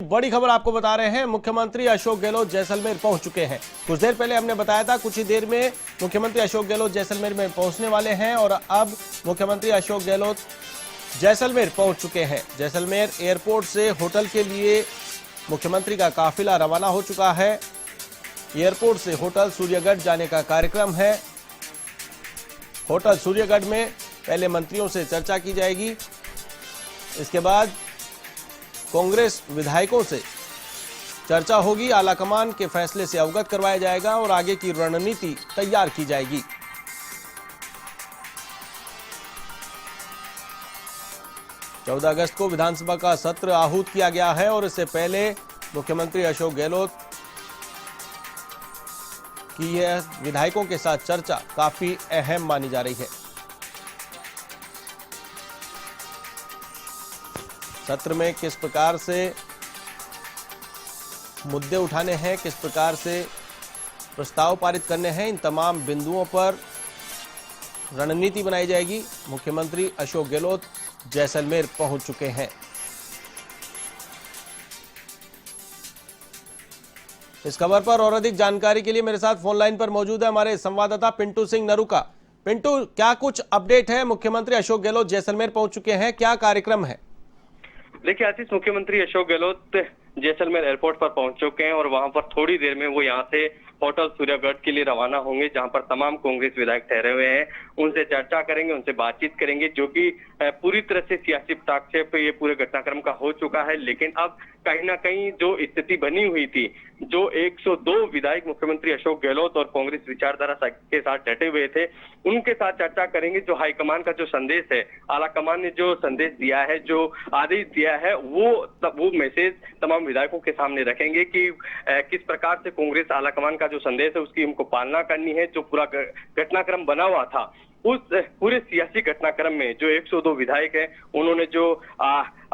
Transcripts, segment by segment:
बड़ी खबर आपको बता रहे हैं, मुख्यमंत्री अशोक गहलोत जैसलमेर पहुंच चुके हैं। कुछ देर पहले हमने बताया था, कुछ ही देर में मुख्यमंत्री अशोक गहलोत जैसलमेर में पहुंचने वाले हैं और अब मुख्यमंत्री अशोक गहलोत जैसलमेर पहुंच चुके हैं। जैसलमेर एयरपोर्ट से होटल के लिए मुख्यमंत्री का काफिला रवाना हो चुका है। एयरपोर्ट से होटल सूर्यगढ़ जाने का कार्यक्रम है। होटल सूर्यगढ़ में पहले मंत्रियों से चर्चा की जाएगी, इसके बाद कांग्रेस विधायकों से चर्चा होगी, आलाकमान के फैसले से अवगत करवाया जाएगा और आगे की रणनीति तैयार की जाएगी। चौदह अगस्त को विधानसभा का सत्र आहूत किया गया है और इससे पहले मुख्यमंत्री अशोक गहलोत की यह विधायकों के साथ चर्चा काफी अहम मानी जा रही है। सत्र में किस प्रकार से मुद्दे उठाने हैं, किस प्रकार से प्रस्ताव पारित करने हैं, इन तमाम बिंदुओं पर रणनीति बनाई जाएगी। मुख्यमंत्री अशोक गहलोत जैसलमेर पहुंच चुके हैं। इस खबर पर और अधिक जानकारी के लिए मेरे साथ फोन लाइन पर मौजूद है हमारे संवाददाता पिंटू सिंह नरूका। पिंटू, क्या कुछ अपडेट है? मुख्यमंत्री अशोक गहलोत जैसलमेर पहुंच चुके हैं, क्या कार्यक्रम है? देखिए आशीष, मुख्यमंत्री अशोक गहलोत जैसलमेर एयरपोर्ट पर पहुंच चुके हैं और वहां पर थोड़ी देर में वो यहां से होटल सूर्यगढ़ के लिए रवाना होंगे, जहां पर तमाम कांग्रेस विधायक ठहरे हुए हैं। उनसे चर्चा करेंगे, उनसे बातचीत करेंगे, जो कि पूरी तरह से सियासी हस्तक्षेप ये पूरे घटनाक्रम का हो चुका है। लेकिन अब कहीं ना कहीं जो स्थिति बनी हुई थी, जो 102 विधायक मुख्यमंत्री अशोक गहलोत और कांग्रेस विचारधारा के साथ डटे हुए थे, उनके साथ चर्चा करेंगे। जो हाईकमान का जो संदेश है, आलाकमान ने जो संदेश दिया है, जो आदेश दिया है, वो मैसेज तमाम विधायकों के सामने रखेंगे कि किस प्रकार से कांग्रेस आलाकमान का जो संदेश है उसकी हमको पालना करनी है। जो पूरा घटनाक्रम बना हुआ था, उस पूरे सियासी घटनाक्रम में जो 102 विधायक हैं, उन्होंने जो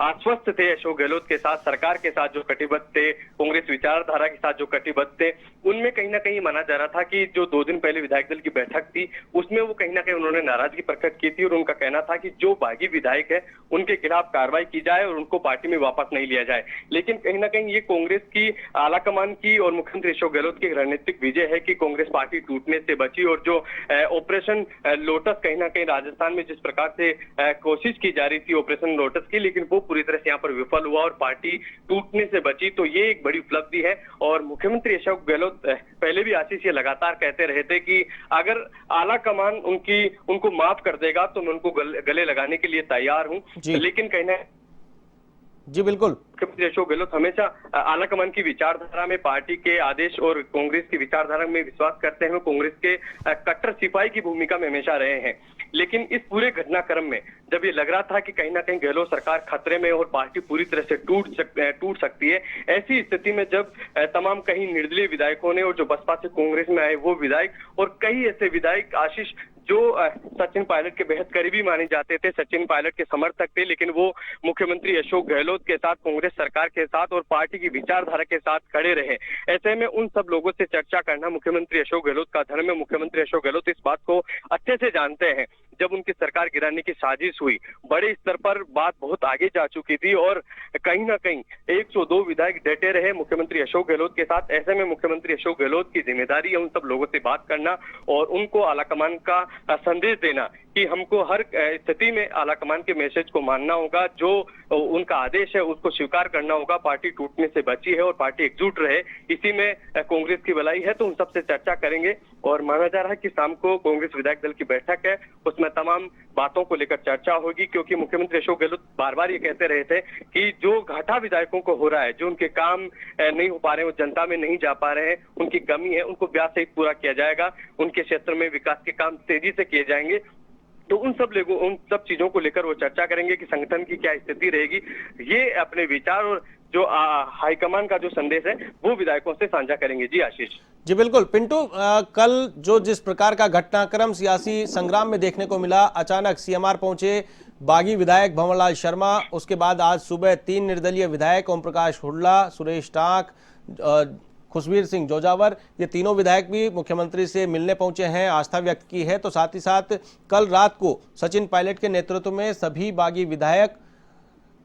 आश्वस्त थे अशोक गहलोत के साथ, सरकार के साथ जो कटिबद्ध थे, कांग्रेस विचारधारा के साथ जो कटिबद्ध थे, उनमें कहीं ना कहीं माना जा रहा था कि जो 2 दिन पहले विधायक दल की बैठक थी, उसमें वो कहीं ना कहीं उन्होंने नाराजगी प्रकट की थी और उनका कहना था कि जो बागी विधायक है उनके खिलाफ कार्रवाई की जाए और उनको पार्टी में वापस नहीं लिया जाए। लेकिन कहीं ना कहीं ये कांग्रेस की आलाकमान की और मुख्यमंत्री अशोक गहलोत की रणनीतिक विजय है कि कांग्रेस पार्टी टूटने से बची और जो ऑपरेशन लोटस कहीं ना कहीं राजस्थान में जिस प्रकार से कोशिश की जा रही थी ऑपरेशन लोटस की, लेकिन वो पूरी तरह से यहाँ पर विफल हुआ और पार्टी टूटने से बची। तो ये एक बड़ी उपलब्धि है और मुख्यमंत्री अशोक गहलोत पहले भी आशीष ये लगातार कहते रहे थे कि अगर आला कमान उनको माफ कर देगा तो मैं उनको गले लगाने के लिए तैयार हूं। लेकिन कहीं ना जी बिल्कुल, मुख्यमंत्री अशोक गहलोत हमेशा आलाकमान की विचारधारा में, पार्टी के आदेश और कांग्रेस की विचारधारा में विश्वास करते हैं। वो कांग्रेस के कट्टर सिपाही की भूमिका में हमेशा रहे हैं। लेकिन इस पूरे घटनाक्रम में जब ये लग रहा था कि कहीं ना कहीं गहलोत सरकार खतरे में और पार्टी पूरी तरह से टूट सकती है, ऐसी स्थिति में जब तमाम कहीं निर्दलीय विधायकों ने और जो बसपा से कांग्रेस में आए वो विधायक और कई ऐसे विधायक आशीष जो सचिन पायलट के बेहद करीबी माने जाते थे, सचिन पायलट के समर्थक थे, लेकिन वो मुख्यमंत्री अशोक गहलोत के साथ, कांग्रेस सरकार के साथ और पार्टी की विचारधारा के साथ खड़े रहे। ऐसे में उन सब लोगों से चर्चा करना मुख्यमंत्री अशोक गहलोत का धर्म है। मुख्यमंत्री अशोक गहलोत इस बात को अच्छे से जानते हैं। जब उनकी सरकार गिराने की साजिश हुई, बड़े स्तर पर बात बहुत आगे जा चुकी थी और कहीं ना कहीं 102 विधायक डटे रहे मुख्यमंत्री अशोक गहलोत के साथ। ऐसे में मुख्यमंत्री अशोक गहलोत की जिम्मेदारी है उन सब लोगों से बात करना और उनको आलाकमान का संदेश देना कि हमको हर स्थिति में आलाकमान के मैसेज को मानना होगा, जो उनका आदेश है उसको स्वीकार करना होगा। पार्टी टूटने से बची है और पार्टी एकजुट रहे, इसी में कांग्रेस की भलाई है। तो उन सबसे चर्चा करेंगे और माना जा रहा है कि शाम को कांग्रेस विधायक दल की बैठक है, उसमें तमाम बातों को लेकर चर्चा होगी। क्योंकि मुख्यमंत्री अशोक गहलोत बार बार ये कहते रहे थे कि जो घाटा विधायकों को हो रहा है, जो उनके काम नहीं हो पा रहे हैं, वो जनता में नहीं जा पा रहे हैं, उनकी कमी है, उनको ब्याज सहित पूरा किया जाएगा। उनके क्षेत्र में विकास के काम तेजी से किए जाएंगे। तो उन सब चीजों को लेकर वो चर्चा करेंगे कि संगठन की क्या स्थिति रहेगी। ये अपने विचार और जो हाईकमान का जो संदेश है वो विधायकों से साझा करेंगे। जी आशीष। जी बिल्कुल पिंटू, कल जिस प्रकार का घटनाक्रम सियासी संग्राम में देखने को मिला, अचानक सीएमआर पहुंचे बागी विधायक भंवरलाल शर्मा, उसके बाद आज सुबह 3 निर्दलीय विधायक ओम प्रकाश हुड्डा, सुरेश टाक, खुशबीर सिंह जोजावर, ये तीनों विधायक भी मुख्यमंत्री से मिलने पहुंचे हैं, आस्था व्यक्त की है। तो साथ ही साथ कल रात को सचिन पायलट के नेतृत्व में सभी बागी विधायक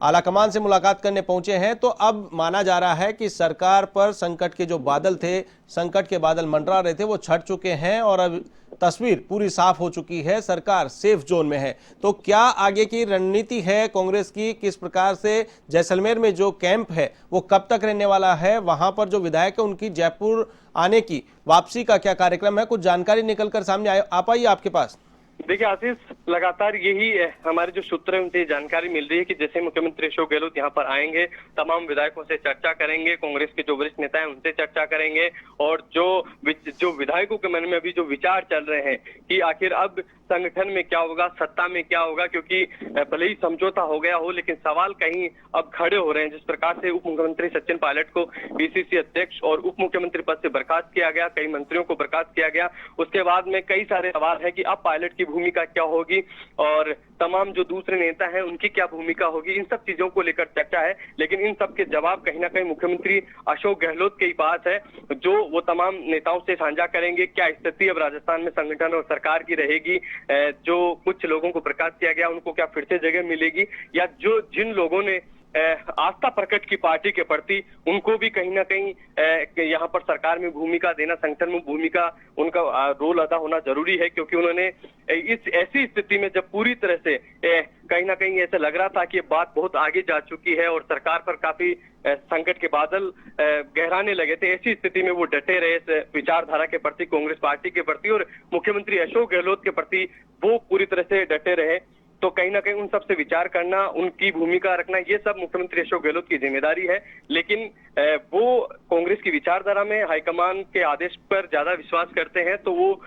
आलाकमान से मुलाकात करने पहुंचे हैं, तो अब माना जा रहा है कि सरकार पर संकट के जो बादल थे, संकट के बादल मंडरा रहे थे, वो छट चुके हैं और अब तस्वीर पूरी साफ हो चुकी है, सरकार सेफ जोन में है। तो क्या आगे की रणनीति है कांग्रेस की, किस प्रकार से जैसलमेर में जो कैंप है वो कब तक रहने वाला है, वहां पर जो विधायक है उनकी जयपुर आने की वापसी का क्या कार्यक्रम है, कुछ जानकारी निकलकर सामने आ पाई आपके पास? देखिए आशीष, लगातार यही हमारे जो सूत्र है उनसे जानकारी मिल रही है कि जैसे मुख्यमंत्री अशोक गहलोत यहाँ पर आएंगे, तमाम विधायकों से चर्चा करेंगे, कांग्रेस के जो वरिष्ठ नेता हैं उनसे चर्चा करेंगे और जो विधायकों के मन में अभी जो विचार चल रहे हैं कि आखिर अब संगठन में क्या होगा, सत्ता में क्या होगा, क्योंकि भले ही समझौता हो गया हो लेकिन सवाल कहीं अब खड़े हो रहे हैं। जिस प्रकार से उप मुख्यमंत्री सचिन पायलट को बीसीसी अध्यक्ष और उप मुख्यमंत्री पद से बर्खास्त किया गया, कई मंत्रियों को बर्खास्त किया गया, उसके बाद में कई सारे सवाल है कि अब पायलट की भूमिका क्या होगी और तमाम जो दूसरे नेता हैं उनकी क्या भूमिका होगी, इन सब चीजों को लेकर चर्चा है। लेकिन इन सब के जवाब कहीं ना कहीं मुख्यमंत्री अशोक गहलोत के ही पास है, जो वो तमाम नेताओं से साझा करेंगे। क्या स्थिति अब राजस्थान में संगठन और सरकार की रहेगी, जो कुछ लोगों को बर्खास्त किया गया उनको क्या फिर से जगह मिलेगी, या जो जिन लोगों ने आस्था प्रकट की पार्टी के प्रति, उनको भी कहीं ना कहीं यहाँ पर सरकार में भूमिका देना, संगठन में भूमिका उनका रोल अदा होना जरूरी है। क्योंकि उन्होंने इस ऐसी स्थिति में जब पूरी तरह से कहीं ना कहीं ऐसा लग रहा था कि ये बात बहुत आगे जा चुकी है और सरकार पर काफी संकट के बादल गहराने लगे थे, ऐसी स्थिति में वो डटे रहे इस विचारधारा के प्रति, कांग्रेस पार्टी के प्रति, और मुख्यमंत्री अशोक गहलोत के प्रति वो पूरी तरह से डटे रहे। तो कहीं ना कहीं उन सब से विचार करना, उनकी भूमिका रखना, ये सब मुख्यमंत्री अशोक गहलोत की जिम्मेदारी है। लेकिन वो कांग्रेस की विचारधारा में हाईकमान के आदेश पर ज्यादा विश्वास करते हैं, तो वो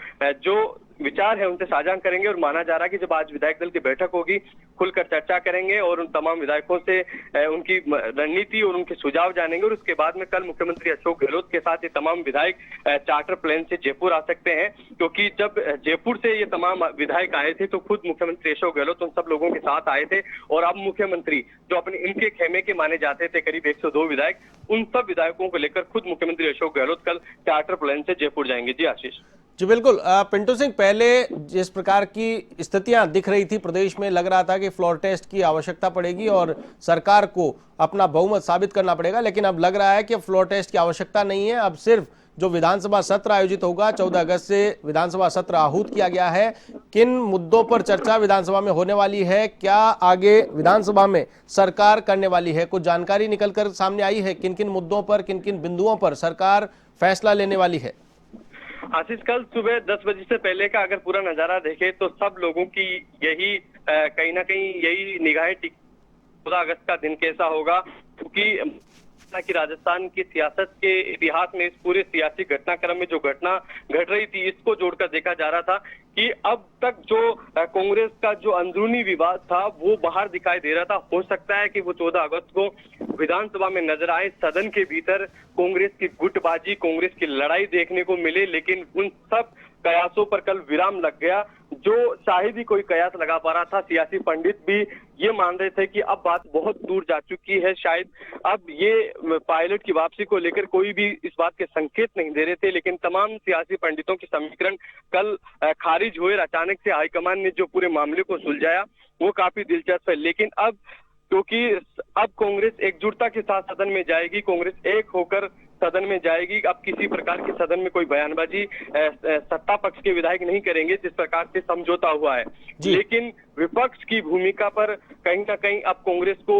जो विचार है उनसे साझा करेंगे और माना जा रहा है कि जब आज विधायक दल की बैठक होगी खुलकर चर्चा करेंगे और उन तमाम विधायकों से उनकी रणनीति और उनके सुझाव जानेंगे। और उसके बाद में कल मुख्यमंत्री अशोक गहलोत के साथ ये तमाम विधायक चार्टर प्लेन से जयपुर आ सकते हैं, क्योंकि जब जयपुर से ये तमाम विधायक आए थे तो खुद मुख्यमंत्री अशोक गहलोत उन सब लोगों के साथ आए थे। और अब मुख्यमंत्री जो अपने इनके खेमे के माने जाते थे करीब 102 विधायक, उन सब विधायकों को लेकर खुद मुख्यमंत्री अशोक गहलोत कल चार्टर प्लेन से जयपुर जाएंगे। जी आशीष। जी बिल्कुल। पिंटू सिंह, पहले जिस प्रकार की स्थितियां दिख रही थी प्रदेश में, लग रहा था कि फ्लोर टेस्ट की आवश्यकता पड़ेगी और सरकार को अपना बहुमत साबित करना पड़ेगा, लेकिन अब लग रहा है कि फ्लोर टेस्ट की आवश्यकता नहीं है। अब सिर्फ जो विधानसभा सत्र आयोजित होगा, 14 अगस्त से विधानसभा सत्र आहूत किया गया है, किन मुद्दों पर चर्चा विधानसभा में होने वाली है, क्या आगे विधानसभा में सरकार करने वाली है, कुछ जानकारी निकलकर सामने आई है, किन किन मुद्दों पर, किन किन बिंदुओं पर सरकार फैसला लेने वाली है? आशीष, कल सुबह 10 बजे से पहले का अगर पूरा नजारा देखे तो सब लोगों की यही कहीं ना कहीं यही निगाहें 14 अगस्त का दिन कैसा होगा, क्योंकि कि राजस्थान की सियासत के इतिहास में इस पूरे सियासी घटनाक्रम में जो घटना घट रही थी, इसको जोड़कर देखा जा रहा था कि अब तक जो कांग्रेस का जो अंदरूनी विवाद था वो बाहर दिखाई दे रहा था। हो सकता है कि वो 14 अगस्त को विधानसभा में नजर आए, सदन के भीतर कांग्रेस की गुटबाजी, कांग्रेस की लड़ाई देखने को मिले। लेकिन उन सब कयासों पर कल विराम लग गया। जो शायद ही कोई कयास लगा पा रहा था, सियासी पंडित भी ये मान रहे थे कि अब बात बहुत दूर जा चुकी है, शायद अब ये पायलट की वापसी को लेकर कोई भी इस बात के संकेत नहीं दे रहे थे। लेकिन तमाम सियासी पंडितों के समीकरण कल खारिज हुए। अचानक से हाईकमान ने जो पूरे मामले को सुलझाया वो काफी दिलचस्प है। लेकिन अब क्योंकि अब कांग्रेस एकजुटता के साथ सदन में जाएगी, कांग्रेस एक होकर सदन में जाएगी। अब किसी प्रकार की सदन में कोई बयानबाजी सत्ता पक्ष के विधायक नहीं करेंगे जिस प्रकार से समझौता हुआ है। लेकिन विपक्ष की भूमिका पर कहीं ना कहीं अब कांग्रेस को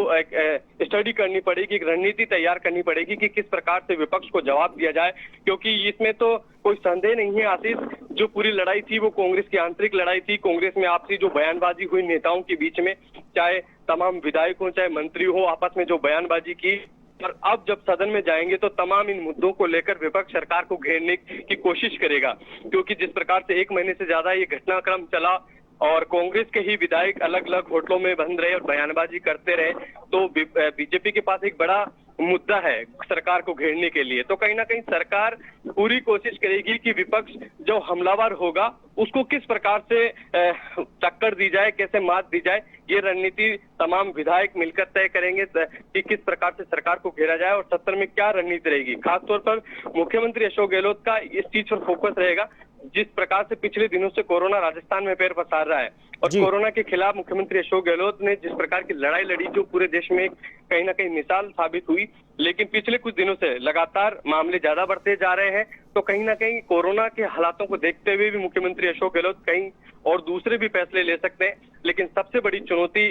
स्टडी करनी पड़ेगी, एक रणनीति तैयार करनी पड़ेगी कि किस प्रकार से विपक्ष को जवाब दिया जाए। क्योंकि इसमें तो कोई संदेह नहीं है आशीष, जो पूरी लड़ाई थी वो कांग्रेस की आंतरिक लड़ाई थी। कांग्रेस में आपसी जो बयानबाजी हुई नेताओं के बीच में, चाहे तमाम विधायक हो चाहे मंत्री हो, आपस में जो बयानबाजी की, और अब जब सदन में जाएंगे तो तमाम इन मुद्दों को लेकर विपक्ष सरकार को घेरने की कोशिश करेगा। क्योंकि जिस प्रकार से 1 महीने से ज्यादा ये घटनाक्रम चला और कांग्रेस के ही विधायक अलग अलग होटलों में बंद रहे और बयानबाजी करते रहे, तो बीजेपी के पास एक बड़ा मुद्दा है सरकार को घेरने के लिए। तो कहीं ना कहीं सरकार पूरी कोशिश करेगी कि विपक्ष जो हमलावर होगा उसको किस प्रकार से टक्कर दी जाए, कैसे मात दी जाए, ये रणनीति तमाम विधायक मिलकर तय करेंगे कि किस प्रकार से सरकार को घेरा जाए और सत्र में क्या रणनीति रहेगी। खासतौर पर मुख्यमंत्री अशोक गहलोत का इस चीज पर फोकस रहेगा। जिस प्रकार से पिछले दिनों से कोरोना राजस्थान में पैर पसार रहा है और जी। कोरोना के खिलाफ मुख्यमंत्री अशोक गहलोत ने जिस प्रकार की लड़ाई लड़ी, जो पूरे देश में कहीं ना कहीं मिसाल साबित हुई, लेकिन पिछले कुछ दिनों से लगातार मामले ज्यादा बढ़ते जा रहे हैं। तो कहीं ना कहीं कोरोना के हालातों को देखते हुए भी मुख्यमंत्री अशोक गहलोत कहीं और दूसरे भी फैसले ले सकते हैं, लेकिन सबसे बड़ी चुनौती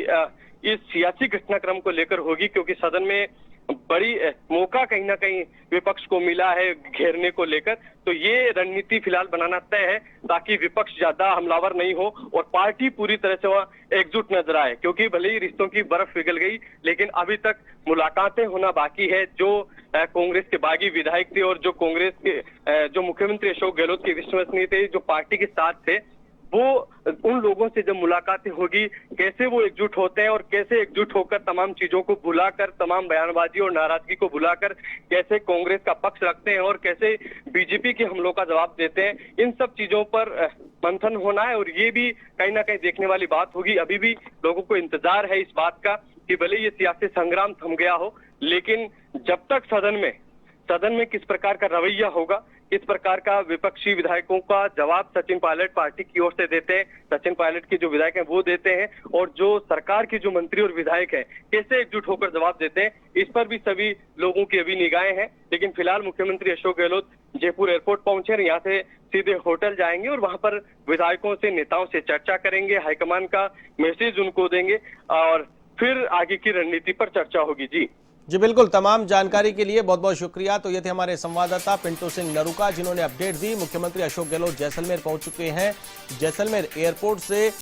इस सियासी घटनाक्रम को लेकर होगी, क्योंकि सदन में बड़ी मौका कहीं ना कहीं विपक्ष को मिला है घेरने को लेकर। तो ये रणनीति फिलहाल बनाना तय है ताकि विपक्ष ज्यादा हमलावर नहीं हो और पार्टी पूरी तरह से वह एकजुट नजर आए, क्योंकि भले ही रिश्तों की बर्फ पिघल गई लेकिन अभी तक मुलाकातें होना बाकी है। जो कांग्रेस के बागी विधायक थे और जो कांग्रेस के जो मुख्यमंत्री अशोक गहलोत के विश्वसनीय थे, जो पार्टी के साथ थे, वो उन लोगों से जब मुलाकातें होगी, कैसे वो एकजुट होते हैं और कैसे एकजुट होकर तमाम चीजों को भुलाकर, तमाम बयानबाजी और नाराजगी को भुलाकर कैसे कांग्रेस का पक्ष रखते हैं और कैसे बीजेपी के हमलों का जवाब देते हैं, इन सब चीजों पर मंथन होना है। और ये भी कहीं ना कहीं देखने वाली बात होगी। अभी भी लोगों को इंतजार है इस बात का कि भले ये सियासी संग्राम थम गया हो, लेकिन जब तक सदन में किस प्रकार का रवैया होगा, किस प्रकार का विपक्षी विधायकों का जवाब सचिन पायलट पार्टी की ओर से देते हैं, सचिन पायलट के जो विधायक हैं वो देते हैं, और जो सरकार के जो मंत्री और विधायक हैं कैसे एकजुट होकर जवाब देते हैं, इस पर भी सभी लोगों की अभी निगाहें हैं। लेकिन फिलहाल मुख्यमंत्री अशोक गहलोत जयपुर एयरपोर्ट पहुंचे और यहाँ से सीधे होटल जाएंगे और वहां पर विधायकों से, नेताओं से चर्चा करेंगे, हाईकमान का मैसेज उनको देंगे और फिर आगे की रणनीति पर चर्चा होगी। जी बिल्कुल, तमाम जानकारी के लिए बहुत बहुत शुक्रिया। तो ये थे हमारे संवाददाता पिंटू सिंह नरूका, जिन्होंने अपडेट दी। मुख्यमंत्री अशोक गहलोत जैसलमेर पहुंच चुके हैं। जैसलमेर एयरपोर्ट से